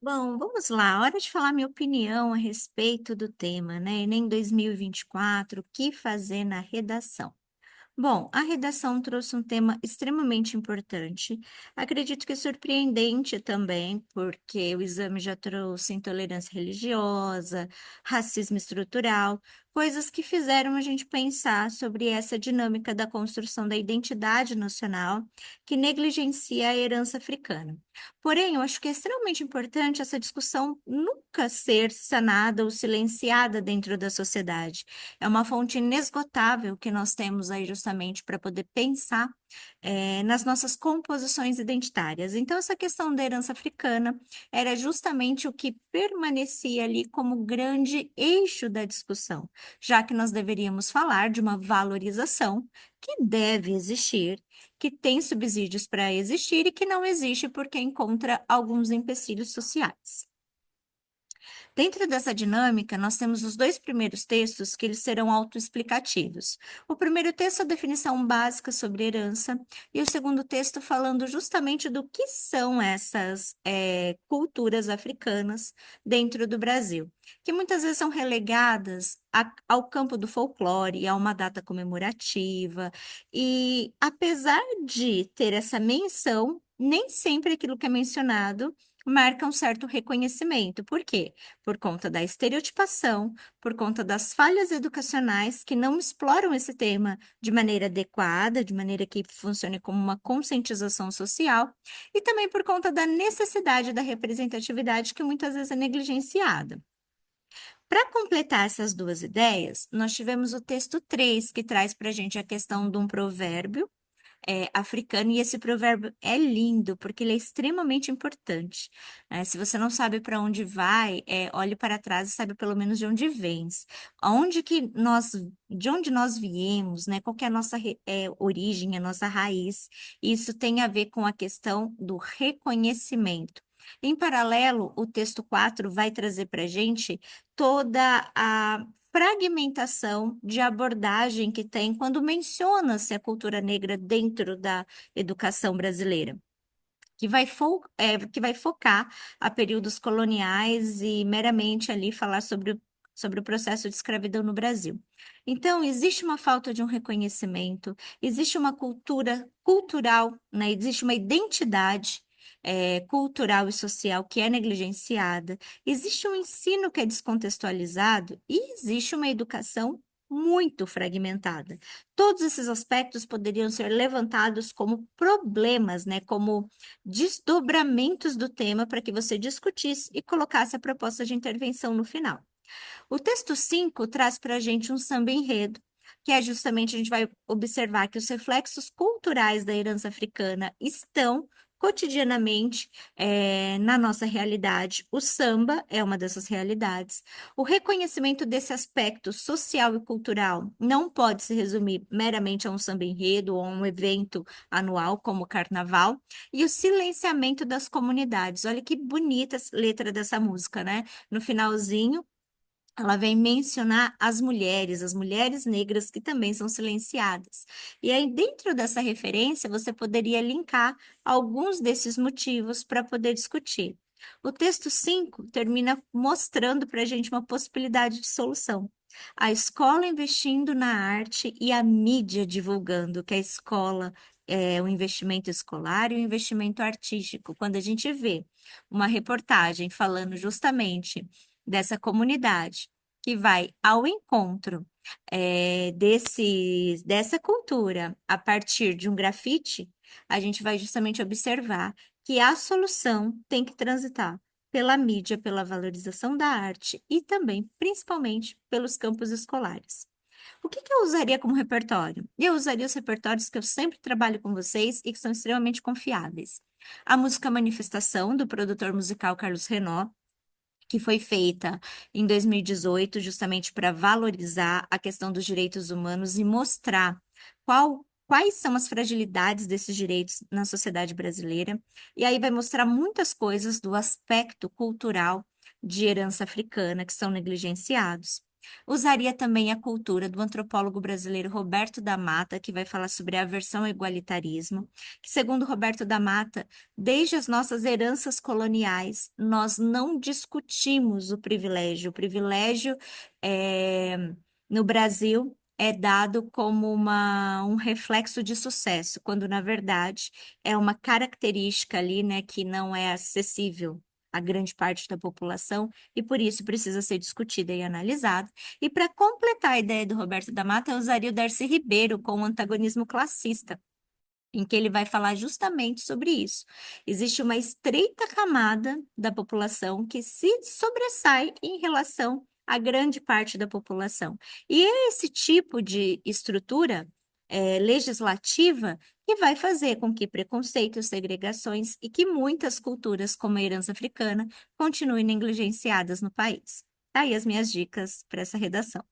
Bom, vamos lá. Hora de falar minha opinião a respeito do tema, né? Enem 2024, o que fazer na redação? Bom, a redação trouxe um tema extremamente importante. Acredito que é surpreendente também, porque o exame já trouxe intolerância religiosa, racismo estrutural, coisas que fizeram a gente pensar sobre essa dinâmica da construção da identidade nacional que negligencia a herança africana. Porém, eu acho que é extremamente importante essa discussão nunca ser sanada ou silenciada dentro da sociedade. É uma fonte inesgotável que nós temos aí justamente para poder pensar nas nossas composições identitárias. Então, essa questão da herança africana era justamente o que permanecia ali como grande eixo da discussão, já que nós deveríamos falar de uma valorização que deve existir, que tem subsídios para existir e que não existe porque encontra alguns empecilhos sociais. Dentro dessa dinâmica, nós temos os dois primeiros textos que eles serão autoexplicativos. O primeiro texto é a definição básica sobre herança, e o segundo texto falando justamente do que são essas culturas africanas dentro do Brasil, que muitas vezes são relegadas ao campo do folclore, a uma data comemorativa, e apesar de ter essa menção, nem sempre aquilo que é mencionado marca um certo reconhecimento. Por quê? Por conta da estereotipação, por conta das falhas educacionais que não exploram esse tema de maneira adequada, de maneira que funcione como uma conscientização social, e também por conta da necessidade da representatividade que muitas vezes é negligenciada. Para completar essas duas ideias, nós tivemos o texto 3 que traz para a gente a questão de um provérbio africano, e esse provérbio é lindo, porque ele é extremamente importante, né? Se você não sabe para onde vai, olhe para trás e sabe pelo menos de onde vens. De onde nós viemos, né? Qual que é a nossa origem, a nossa raiz. Isso tem a ver com a questão do reconhecimento. Em paralelo, o texto 4 vai trazer para a gente toda a fragmentação de abordagem que tem quando menciona-se a cultura negra dentro da educação brasileira, que vai focar a períodos coloniais e meramente ali falar sobre o processo de escravidão no Brasil. Então, existe uma falta de um reconhecimento, existe uma cultura cultural, né? Existe uma identidade cultural e social que é negligenciada, existe um ensino que é descontextualizado e existe uma educação muito fragmentada. Todos esses aspectos poderiam ser levantados como problemas, né? Como desdobramentos do tema para que você discutisse e colocasse a proposta de intervenção no final. O texto 5 traz para a gente um samba enredo, que é justamente a gente vai observar que os reflexos culturais da herança africana estão cotidianamente na nossa realidade. O samba é uma dessas realidades. O reconhecimento desse aspecto social e cultural não pode se resumir meramente a um samba enredo ou a um evento anual como o carnaval. E o silenciamento das comunidades. Olha que bonita a letra dessa música, né? No finalzinho, ela vem mencionar as mulheres negras que também são silenciadas. E aí, dentro dessa referência, você poderia linkar alguns desses motivos para poder discutir. O texto 5 termina mostrando para a gente uma possibilidade de solução. A escola investindo na arte e a mídia divulgando que a escola é o investimento escolar e o investimento artístico. Quando a gente vê uma reportagem falando justamente dessa comunidade que vai ao encontro dessa cultura a partir de um grafite, a gente vai justamente observar que a solução tem que transitar pela mídia, pela valorização da arte e também, principalmente, pelos campos escolares. O que que eu usaria como repertório? Eu usaria os repertórios que eu sempre trabalho com vocês e que são extremamente confiáveis. A música Manifestação, do produtor musical Carlos Renaud, que foi feita em 2018, justamente para valorizar a questão dos direitos humanos e mostrar quais são as fragilidades desses direitos na sociedade brasileira. E aí vai mostrar muitas coisas do aspecto cultural de herança africana que são negligenciados. Usaria também a cultura do antropólogo brasileiro Roberto da Mata, que vai falar sobre a aversão ao igualitarismo, que, segundo Roberto da Mata, desde as nossas heranças coloniais, nós não discutimos o privilégio. O privilégio no Brasil é dado como um reflexo de sucesso, quando, na verdade, é uma característica ali, né, que não é acessível à grande parte da população e por isso precisa ser discutida e analisada. E para completar a ideia do Roberto da Mata, eu usaria o Darcy Ribeiro com o antagonismo classista, em que ele vai falar justamente sobre isso. Existe uma estreita camada da população que se sobressai em relação à grande parte da população. E é esse tipo de estrutura legislativa que vai fazer com que preconceitos, segregações e que muitas culturas, como a herança africana, continuem negligenciadas no país. Tá aí as minhas dicas para essa redação.